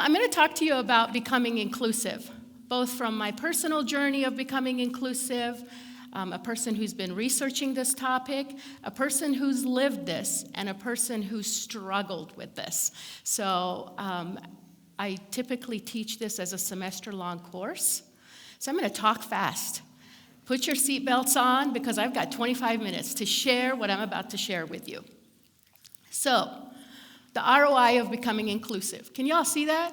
I'm going to talk to you about becoming inclusive, both from my personal journey of becoming inclusive, a person who's been researching this topic, a person who's lived this, and a person who's struggled with this. So I typically teach this as a semester-long course. So I'm going to talk fast. Put your seatbelts on because I've got 25 minutes to share what I'm about to share with you. So, the ROI of becoming inclusive. Can you all see that?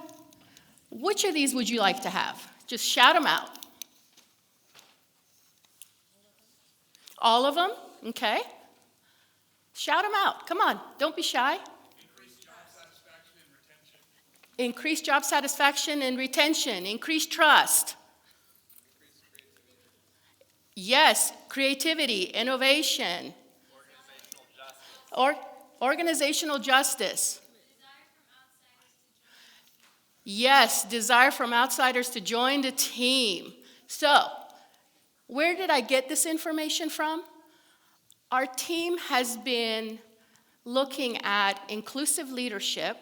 Which of these would you like to have? Just shout them out. All of them? Okay. Shout them out. Come on, don't be shy. Increased job satisfaction and retention. Increased job satisfaction and retention. Increased trust. Yes, creativity, innovation. Organizational justice. Yes, desire from outsiders to join the team. So, where did I get this information from? Our team has been looking at inclusive leadership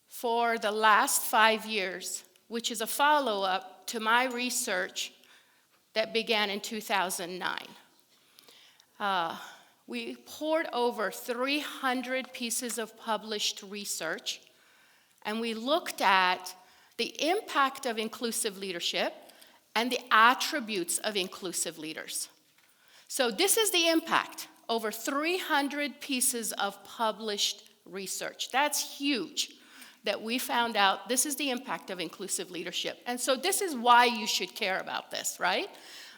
for the last 5 years, which is a follow-up to my research that began in 2009. We poured over 300 pieces of published research, and we looked at the impact of inclusive leadership and the attributes of inclusive leaders. So this is the impact, over 300 pieces of published research. That's huge that we found out this is the impact of inclusive leadership. And so this is why you should care about this, right?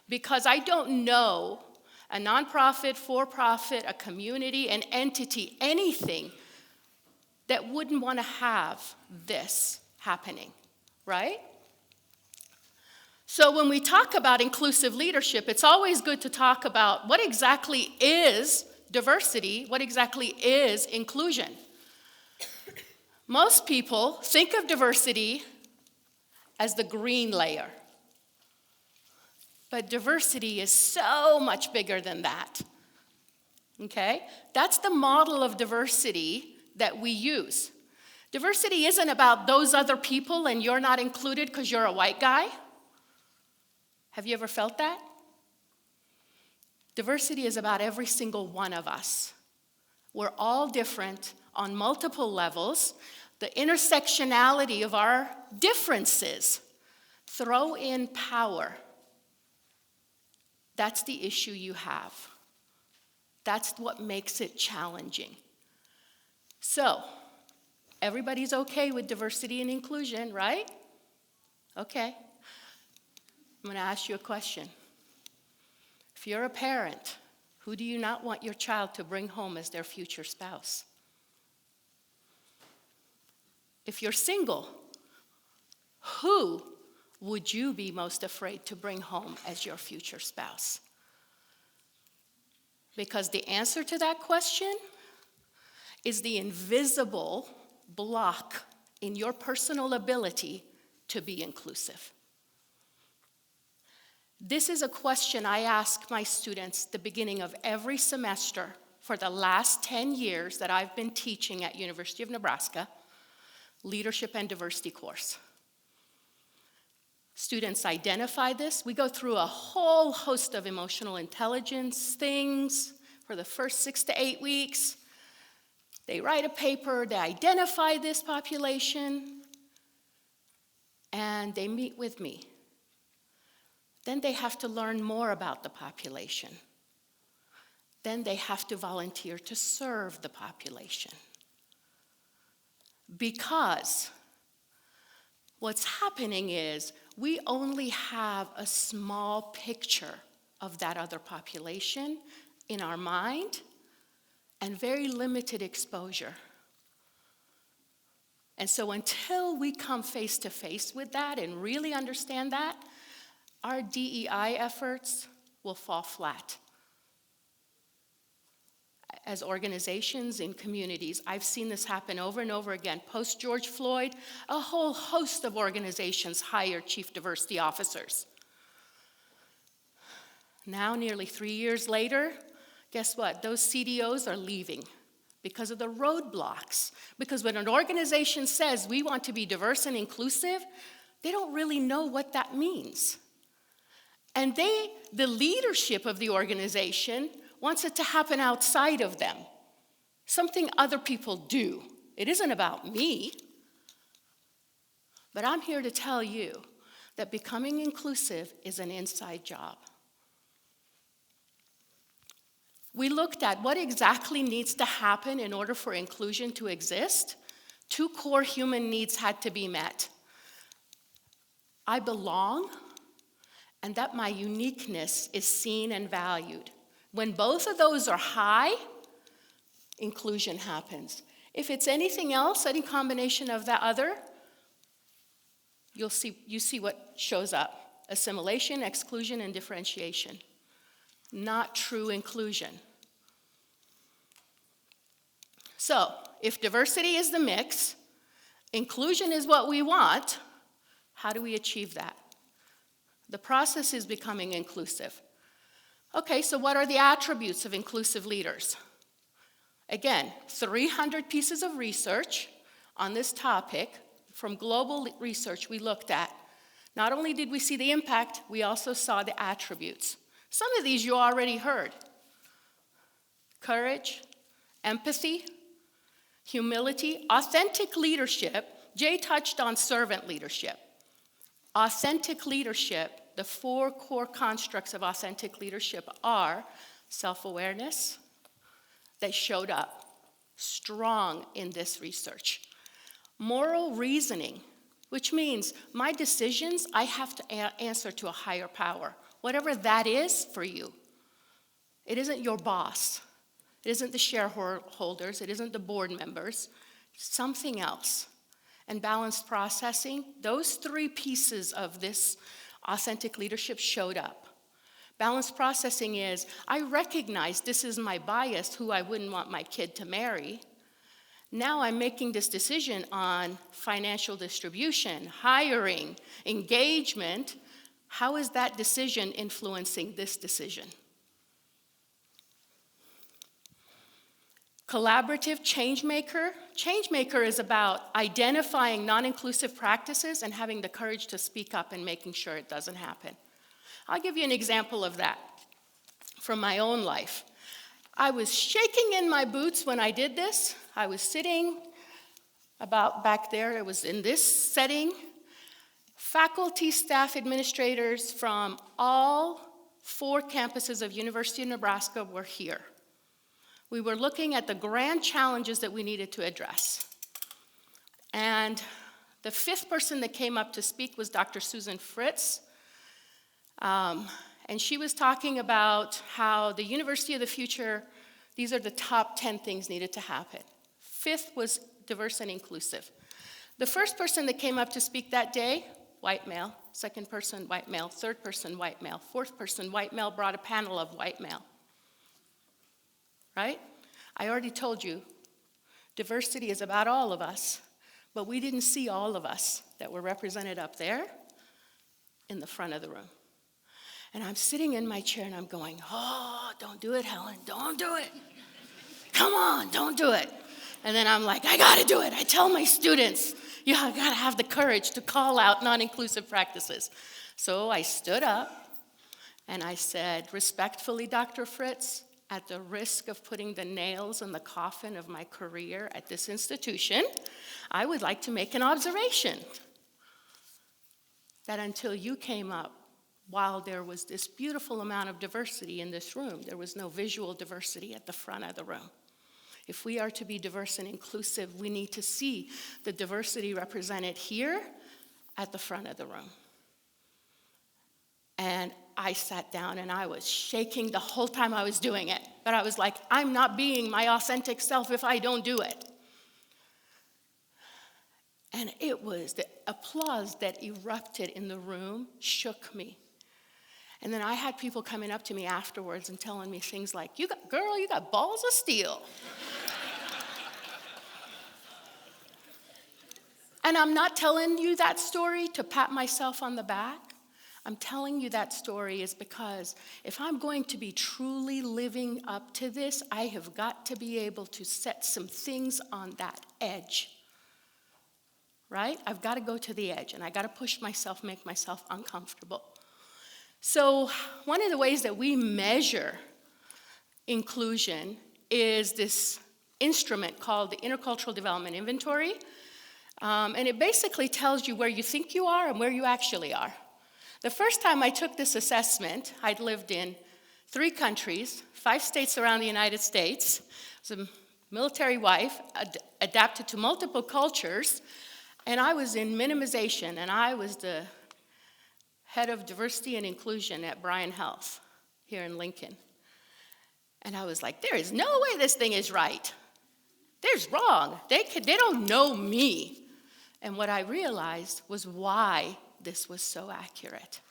Because I don't know a nonprofit, for-profit, a community, an entity, anything that wouldn't want to have this happening, right? So when we talk about inclusive leadership, it's always good to talk about what exactly is diversity, what exactly is inclusion. Most people think of diversity as the green layer. But diversity is so much bigger than that, okay? That's the model of diversity that we use. Diversity isn't about those other people and you're not included because you're a white guy. Have you ever felt that? Diversity is about every single one of us. We're all different on multiple levels. The intersectionality of our differences. Throw in power. That's the issue you have. That's what makes it challenging. So, everybody's okay with diversity and inclusion, right? Okay. I'm going to ask you a question. If you're a parent, who do you not want your child to bring home as their future spouse? If you're single, who would you be most afraid to bring home as your future spouse? Because the answer to that question is the invisible block in your personal ability to be inclusive. This is a question I ask my students at the beginning of every semester for the last 10 years that I've been teaching at University of Nebraska, Leadership and Diversity course. Students identify this. We go through a whole host of emotional intelligence things for the first 6 to 8 weeks. They write a paper, they identify this population, and they meet with me. Then they have to learn more about the population. Then they have to volunteer to serve the population. Because what's happening is we only have a small picture of that other population in our mind and very limited exposure. And so until we come face to face with that and really understand that, our DEI efforts will fall flat. As organizations and communities, I've seen this happen over and over again. Post George Floyd, a whole host of organizations hired chief diversity officers. Now, nearly 3 years later, guess what? Those CDOs are leaving because of the roadblocks. Because when an organization says we want to be diverse and inclusive, they don't really know what that means. And the leadership of the organization wants it to happen outside of them, something other people do. It isn't about me. But I'm here to tell you that becoming inclusive is an inside job. We looked at what exactly needs to happen in order for inclusion to exist. 2 core human needs had to be met. I belong, and that my uniqueness is seen and valued. When both of those are high, inclusion happens. If it's anything else, any combination of that other, you see what shows up. Assimilation, exclusion, and differentiation. Not true inclusion. So, if diversity is the mix, inclusion is what we want, how do we achieve that? The process is becoming inclusive. Okay, so what are the attributes of inclusive leaders? Again, 300 pieces of research on this topic from global research we looked at. Not only did we see the impact, we also saw the attributes. Some of these you already heard. Courage, empathy, humility, authentic leadership. Jay touched on servant leadership. Authentic leadership, the 4 core constructs of authentic leadership are self-awareness. They showed up strong in this research. Moral reasoning, which means my decisions, I have to answer to a higher power, whatever that is for you. It isn't your boss. It isn't the shareholders. It isn't the board members. Something else. And balanced processing, those 3 pieces of this authentic leadership showed up. Balanced processing is, I recognize this is my bias, who I wouldn't want my kid to marry. Now I'm making this decision on financial distribution, hiring, engagement. How is that decision influencing this decision? Collaborative change maker. Change maker is about identifying non-inclusive practices and having the courage to speak up and making sure it doesn't happen. I'll give you an example of that from my own life. I was shaking in my boots when I did this. I was sitting about back there. It was in this setting. Faculty, staff, administrators from all 4 campuses of University of Nebraska were here. We were looking at the grand challenges that we needed to address. And the 5th person that came up to speak was Dr. Susan Fritz. And she was talking about how the University of the Future, these are the top 10 things needed to happen. 5th was diverse and inclusive. The first person that came up to speak that day, white male. 2nd person, white male. 3rd person, white male. 4th person, white male, brought a panel of white male. Right? I already told you, diversity is about all of us, but we didn't see all of us that were represented up there in the front of the room. And I'm sitting in my chair and I'm going, oh, don't do it, Helen, don't do it. Come on, don't do it. And then I'm like, I gotta do it. I tell my students, you gotta have the courage to call out non-inclusive practices. So I stood up and I said, respectfully, Dr. Fritz, at the risk of putting the nails in the coffin of my career at this institution, I would like to make an observation that until you came up, while there was this beautiful amount of diversity in this room, there was no visual diversity at the front of the room. If we are to be diverse and inclusive, we need to see the diversity represented here at the front of the room. And I sat down and I was shaking the whole time I was doing it. But I was like, I'm not being my authentic self if I don't do it. And it was the applause that erupted in the room shook me. And then I had people coming up to me afterwards and telling me things like, girl, you got balls of steel. And I'm not telling you that story to pat myself on the back. I'm telling you that story is because if I'm going to be truly living up to this, I have got to be able to set some things on that edge. Right? I've got to go to the edge, and I got to push myself, make myself uncomfortable. So one of the ways that we measure inclusion is this instrument called the Intercultural Development Inventory. And it basically tells you where you think you are and where you actually are. The first time I took this assessment, I'd lived in 3 countries, 5 states around the United States. I was a military wife, adapted to multiple cultures, and I was in minimization, and I was the head of diversity and inclusion at Bryan Health here in Lincoln. And I was like, there is no way this thing is right. There's wrong. They don't know me. And what I realized was why this was so accurate.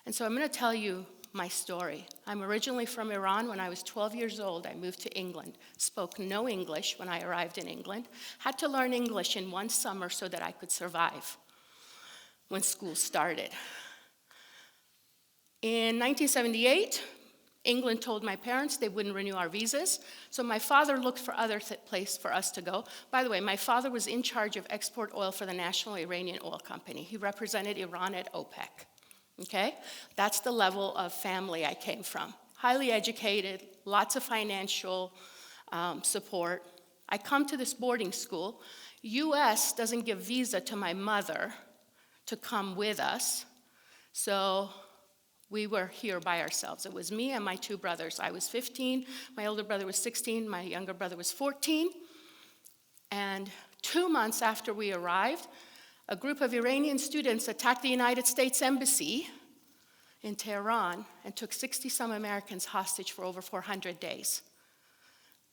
And so I'm going to tell you my story. I'm originally from Iran. When I was 12 years old, I moved to England. Spoke no English when I arrived in England. Had to learn English in one summer so that I could survive when school started. In 1978, England told my parents they wouldn't renew our visas, so my father looked for other place for us to go. By the way, my father was in charge of export oil for the National Iranian Oil Company. He represented Iran at OPEC, okay? That's the level of family I came from. Highly educated, lots of financial support. I come to this boarding school. U.S. doesn't give visa to my mother to come with us, so we were here by ourselves. It was me and my 2 brothers. I was 15, my older brother was 16, my younger brother was 14. And 2 months after we arrived, a group of Iranian students attacked the United States Embassy in Tehran and took 60-some Americans hostage for over 400 days.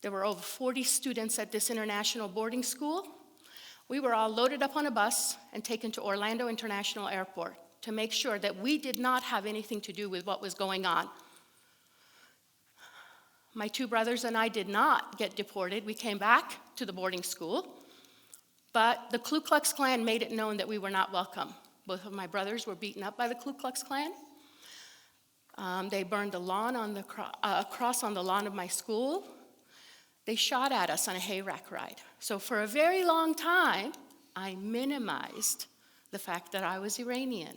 There were over 40 students at this international boarding school. We were all loaded up on a bus and taken to Orlando International Airport to make sure that we did not have anything to do with what was going on. My 2 brothers and I did not get deported. We came back to the boarding school, but the Ku Klux Klan made it known that we were not welcome. Both of my brothers were beaten up by the Ku Klux Klan. They burned the lawn on the cross on the lawn of my school. They shot at us on a hayrack ride. So for a very long time, I minimized the fact that I was Iranian.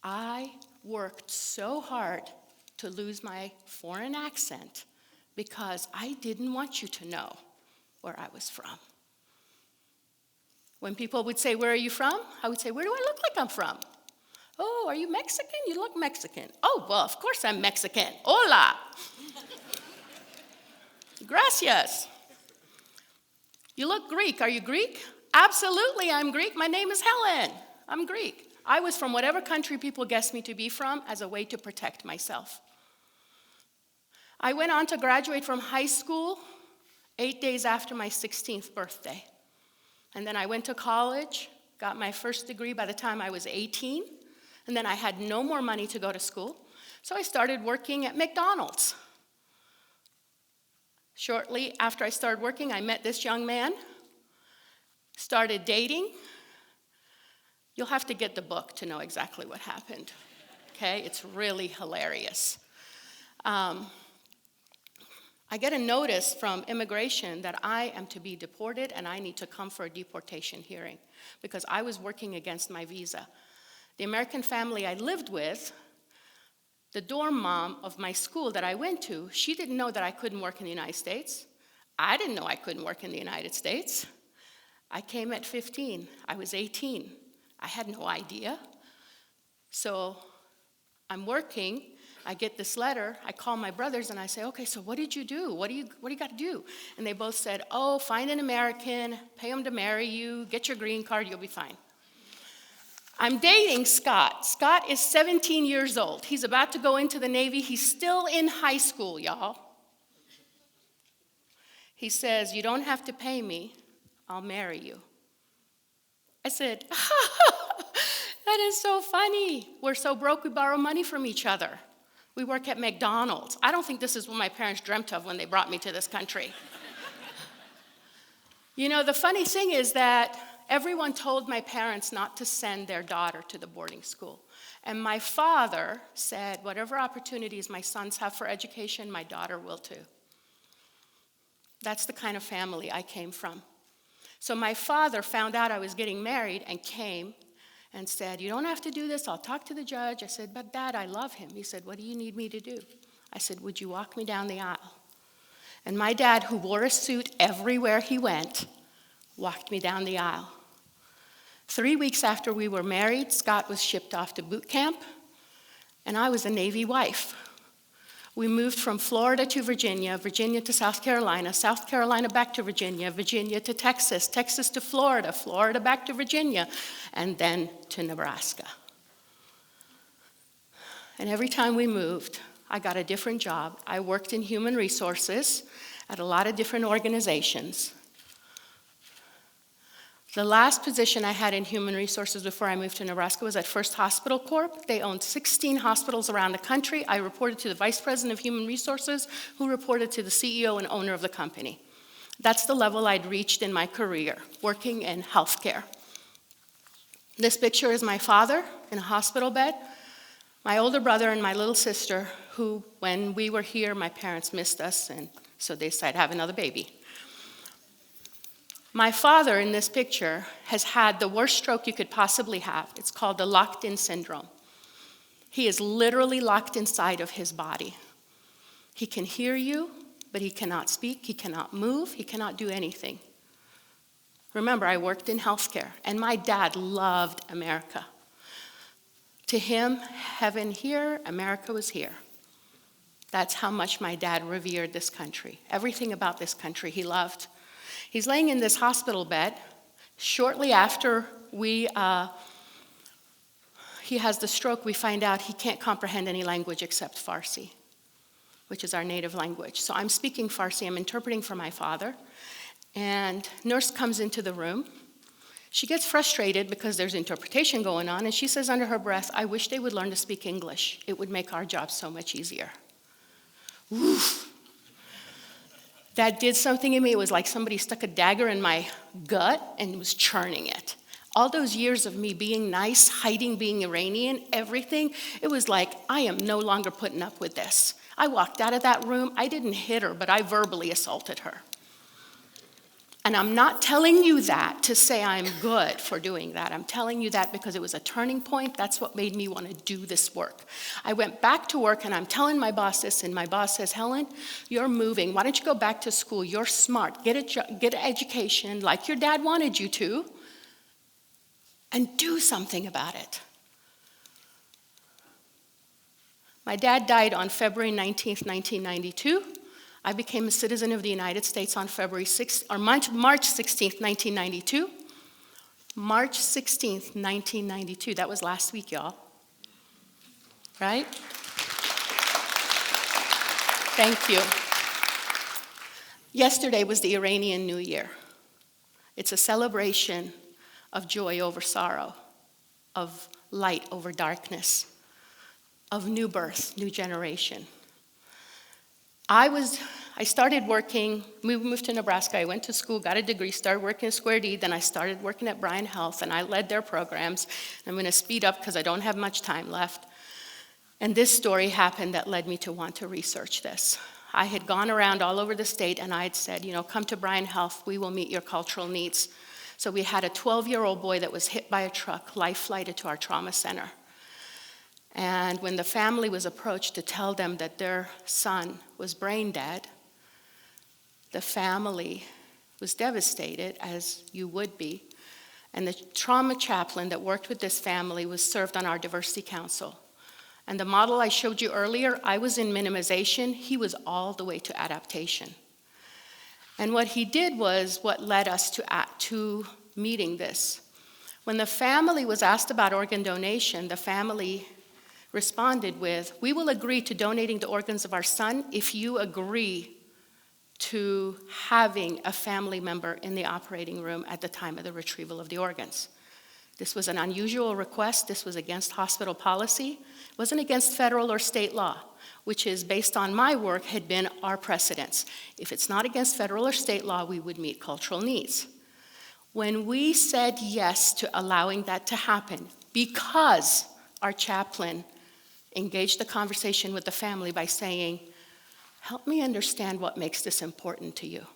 I worked so hard to lose my foreign accent because I didn't want you to know where I was from. When people would say, "Where are you from?" I would say, "Where do I look like I'm from?" "Oh, are you Mexican? You look Mexican." "Oh, well, of course I'm Mexican. Hola." "Gracias." "You look Greek. Are you Greek?" "Absolutely, I'm Greek. My name is Helen. I'm Greek." I was from whatever country people guessed me to be from as a way to protect myself. I went on to graduate from high school 8 days after my 16th birthday. And then I went to college, got my first degree by the time I was 18, and then I had no more money to go to school. So I started working at McDonald's. Shortly after I started working, I met this young man, started dating. You'll have to get the book to know exactly what happened, okay? It's really hilarious. I get a notice from immigration that I am to be deported and I need to come for a deportation hearing because I was working against my visa. The American family I lived with, the dorm mom of my school that I went to, she didn't know that I couldn't work in the United States. I didn't know I couldn't work in the United States. I came at 15. I was 18. I had no idea. So I'm working. I get this letter. I call my brothers and I say, "Okay, so what did you do? What do you got to do?" And they both said, "Oh, find an American, pay him to marry you, get your green card, you'll be fine." I'm dating Scott. Scott is 17 years old. He's about to go into the Navy. He's still in high school, y'all. He says, "You don't have to pay me. I'll marry you." I said, "That is so funny. We're so broke we borrow money from each other. We work at McDonald's." I don't think this is what my parents dreamt of when they brought me to this country. You know, the funny thing is that Everyone told my parents not to send their daughter to the boarding school. And my father said, whatever opportunities my sons have for education, my daughter will too. That's the kind of family I came from. So my father found out I was getting married and came and said, you don't have to do this, I'll talk to the judge. I said, but Dad, I love him. He said, what do you need me to do? I said, would you walk me down the aisle? And my dad, who wore a suit everywhere he went, walked me down the aisle. 3 weeks after we were married, Scott was shipped off to boot camp, and I was a Navy wife. We moved from Florida to Virginia, Virginia to South Carolina back to Virginia, Virginia to Texas, Texas to Florida, Florida back to Virginia, and then to Nebraska. And every time we moved, I got a different job. I worked in human resources at a lot of different organizations. The last position I had in human resources before I moved to Nebraska was at First Hospital Corp. They owned 16 hospitals around the country. I reported to the Vice President of Human Resources, who reported to the CEO and owner of the company. That's the level I'd reached in my career, working in healthcare. This picture is my father in a hospital bed, my older brother and my little sister, who, when we were here, my parents missed us, and so they decided to have another baby. My father in this picture has had the worst stroke you could possibly have. It's called the locked-in syndrome. He is literally locked inside of his body. He can hear you, but he cannot speak, he cannot move, he cannot do anything. Remember, I worked in healthcare, and my dad loved America. To him, heaven here, America was here. That's how much my dad revered this country. Everything about this country he loved. He's laying in this hospital bed. Shortly after he has the stroke, we find out he can't comprehend any language except Farsi, which is our native language. So I'm speaking Farsi, I'm interpreting for my father, and nurse comes into the room. She gets frustrated because there's interpretation going on, and she says under her breath, I wish they would learn to speak English. It would make our job so much easier. Oof. That did something in me. It was like somebody stuck a dagger in my gut and was churning it. All those years of me being nice, hiding being Iranian, everything, it was like, I am no longer putting up with this. I walked out of that room. I didn't hit her, but I verbally assaulted her. And I'm not telling you that to say I'm good for doing that. I'm telling you that because it was a turning point. That's what made me want to do this work. I went back to work, and I'm telling my boss this, and my boss says, Helen, you're moving. Why don't you go back to school? You're smart. Get an education like your dad wanted you to, and do something about it. My dad died on February 19th, 1992. I became a citizen of the United States on March 16th, 1992. March 16th, 1992. That was last week, y'all. Right? Thank you. Yesterday was the Iranian New Year. It's a celebration of joy over sorrow, of light over darkness, of new birth, new generation. I started working, moved to Nebraska, I went to school, got a degree, started working at Square D, then I started working at Bryan Health, and I led their programs. I'm going to speed up because I don't have much time left. And this story happened that led me to want to research this. I had gone around all over the state, and I had said, come to Bryan Health, we will meet your cultural needs. So we had a 12-year-old boy that was hit by a truck, life-flighted to our trauma center. And when the family was approached to tell them that their son was brain dead, the family was devastated, as you would be. And the trauma chaplain that worked with this family was served on our diversity council. And the model I showed you earlier, I was in minimization. He was all the way to adaptation. And what he did was what led us to meeting this. When the family was asked about organ donation, the family responded with, we will agree to donating the organs of our son if you agree to having a family member in the operating room at the time of the retrieval of the organs. This was an unusual request. This was against hospital policy. It wasn't against federal or state law, which is, based on my work, had been our precedence. If it's not against federal or state law, we would meet cultural needs. When we said yes to allowing that to happen, because our chaplain engaged the conversation with the family by saying, help me understand what makes this important to you.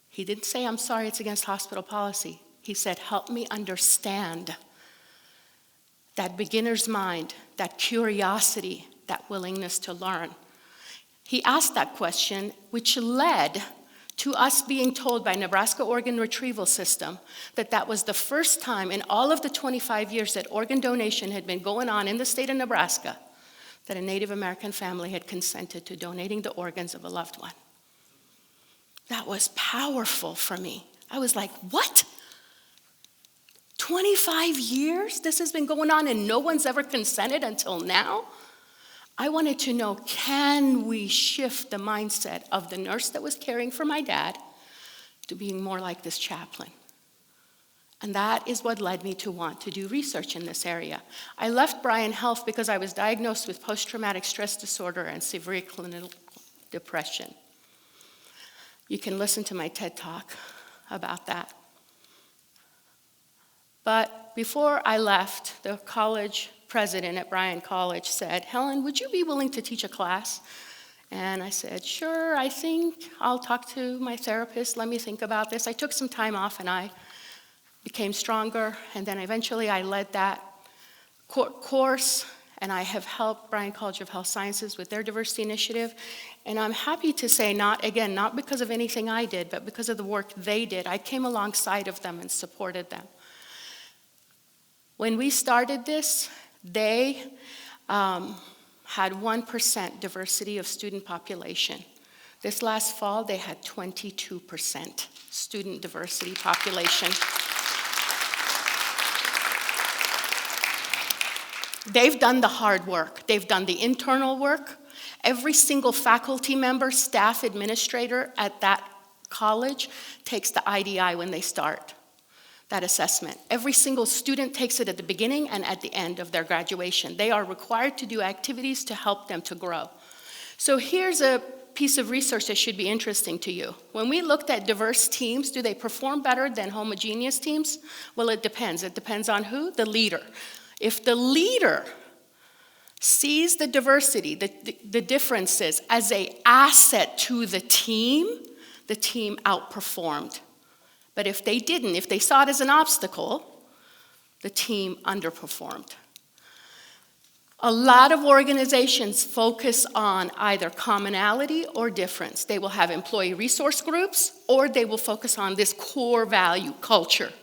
He didn't say, I'm sorry, it's against hospital policy. He said, help me understand. That beginner's mind, that curiosity, that willingness to learn. He asked that question, which led to us being told by Nebraska Organ Retrieval System that that was the first time in all of the 25 years that organ donation had been going on in the state of Nebraska that a Native American family had consented to donating the organs of a loved one. That was powerful for me. I was like, what? 25 years this has been going on and no one's ever consented until now? I wanted to know, can we shift the mindset of the nurse that was caring for my dad to being more like this chaplain? And that is what led me to want to do research in this area. I left Bryan Health because I was diagnosed with post-traumatic stress disorder and severe clinical depression. You can listen to my TED Talk about that. But before I left, the college president at Bryan College said, Helen, would you be willing to teach a class? And I said, sure, I think I'll talk to my therapist. Let me think about this. I took some time off and I became stronger. And then eventually I led that course. And I have helped Bryan College of Health Sciences with their diversity initiative. And I'm happy to say, not because of anything I did, but because of the work they did. I came alongside of them and supported them. When we started this, they had 1% diversity of student population. This last fall, they had 22% student diversity population. They've done the hard work. They've done the internal work. Every single faculty member, staff, administrator at that college takes the IDI when they start that assessment. Every single student takes it at the beginning and at the end of their graduation. They are required to do activities to help them to grow. So here's a piece of research that should be interesting to you. When we looked at diverse teams, do they perform better than homogeneous teams? Well, it depends. It depends on who? The leader. If the leader sees the diversity, the differences as an asset to the team outperformed. But if they didn't, if they saw it as an obstacle, the team underperformed. A lot of organizations focus on either commonality or difference. They will have employee resource groups, or they will focus on this core value, culture.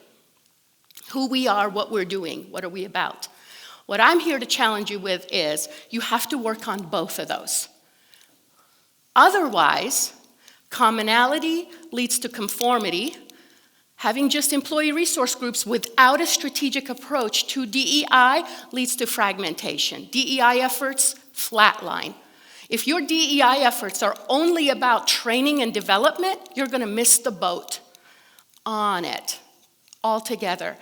Who we are, what we're doing, what are we about. What I'm here to challenge you with is you have to work on both of those. Otherwise, commonality leads to conformity. Having just employee resource groups without a strategic approach to DEI leads to fragmentation. DEI efforts flatline. If your DEI efforts are only about training and development, you're going to miss the boat on it altogether.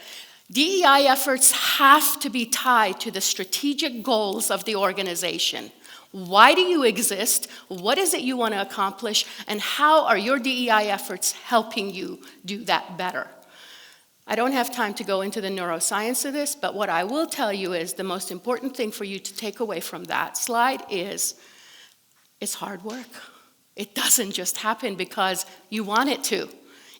DEI efforts have to be tied to the strategic goals of the organization. Why do you exist? What is it you want to accomplish? And how are your DEI efforts helping you do that better? I don't have time to go into the neuroscience of this, but what I will tell you is the most important thing for you to take away from that slide is it's hard work. It doesn't just happen because you want it to.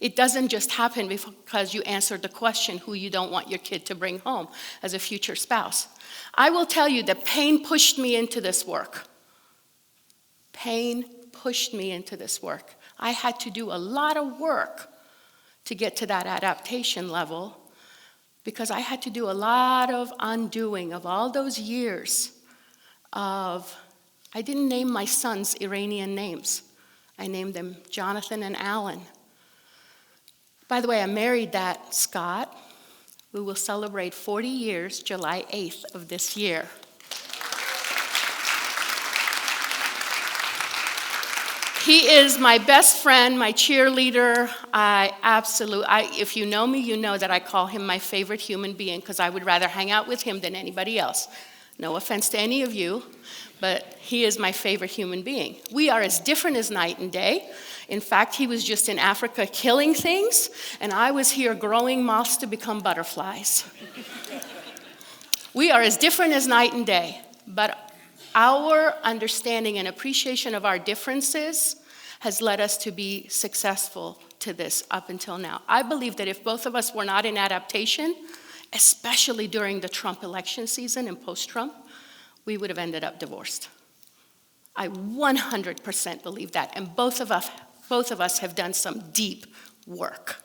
It doesn't just happen because you answered the question who you don't want your kid to bring home as a future spouse. I will tell you that pain pushed me into this work. Pain pushed me into this work. I had to do a lot of work to get to that adaptation level because I had to do a lot of undoing of all those years of, I didn't name my sons Iranian names. I named them Jonathan and Alan. By the way, I married that Scott. We will celebrate 40 years, July 8th of this year. He is my best friend, my cheerleader. If you know me, you know that I call him my favorite human being because I would rather hang out with him than anybody else. No offense to any of you, but he is my favorite human being. We are as different as night and day. In fact, he was just in Africa killing things, and I was here growing moths to become butterflies. We are as different as night and day, but our understanding and appreciation of our differences has led us to be successful to this up until now. I believe that if both of us were not in adaptation, especially during the Trump election season and post-Trump, we would have ended up divorced. I 100% believe that, and both of us have done some deep work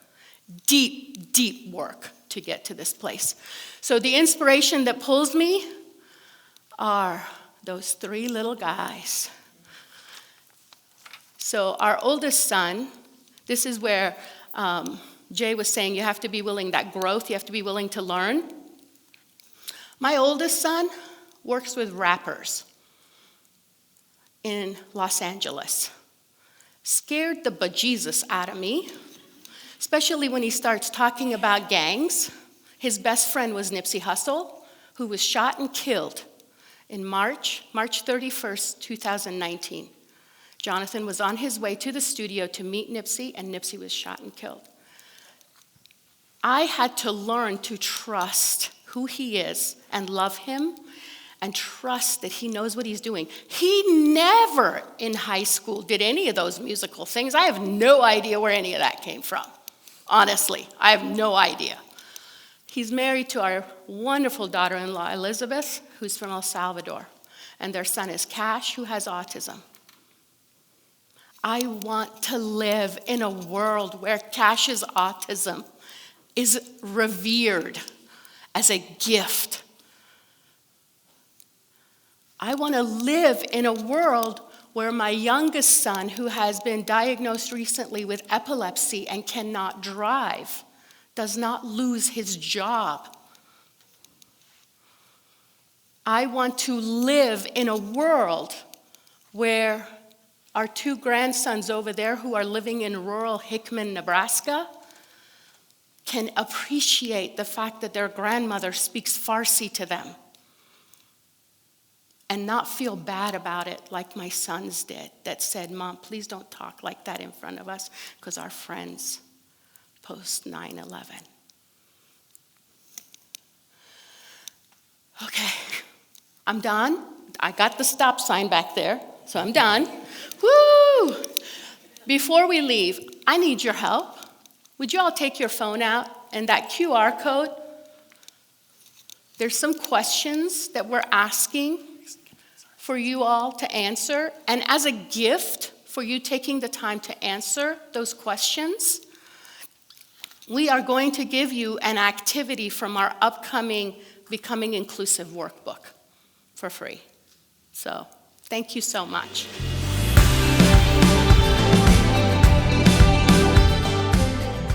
to get to this place. So the inspiration that pulls me are those three little guys. So our oldest son, this is where Jay was saying you have to be willing, that growth, you have to be willing to learn. My oldest son works with rappers in Los Angeles. Scared the bejesus out of me, especially when he starts talking about gangs. His best friend was Nipsey Hussle, who was shot and killed in March 31st, 2019. Jonathan was on his way to the studio to meet Nipsey, and Nipsey was shot and killed. I had to learn to trust who he is and love him and trust that he knows what he's doing. He never in high school did any of those musical things. I have no idea where any of that came from. Honestly, I have no idea. He's married to our wonderful daughter-in-law, Elizabeth, who's from El Salvador, and their son is Cash, who has autism. I want to live in a world where Cash's autism is revered as a gift. I want to live in a world where my youngest son, who has been diagnosed recently with epilepsy and cannot drive, does not lose his job. I want to live in a world where our two grandsons over there who are living in rural Hickman, Nebraska, can appreciate the fact that their grandmother speaks Farsi to them and not feel bad about it like my sons did, that said, Mom, please don't talk like that in front of us because our friends post 9/11. Okay, I'm done. I got the stop sign back there, so I'm done. Woo! Before we leave, I need your help. Would you all take your phone out and that QR code? There's some questions that we're asking for you all to answer. And as a gift for you taking the time to answer those questions, we are going to give you an activity from our upcoming Becoming Inclusive workbook for free. So, thank you so much.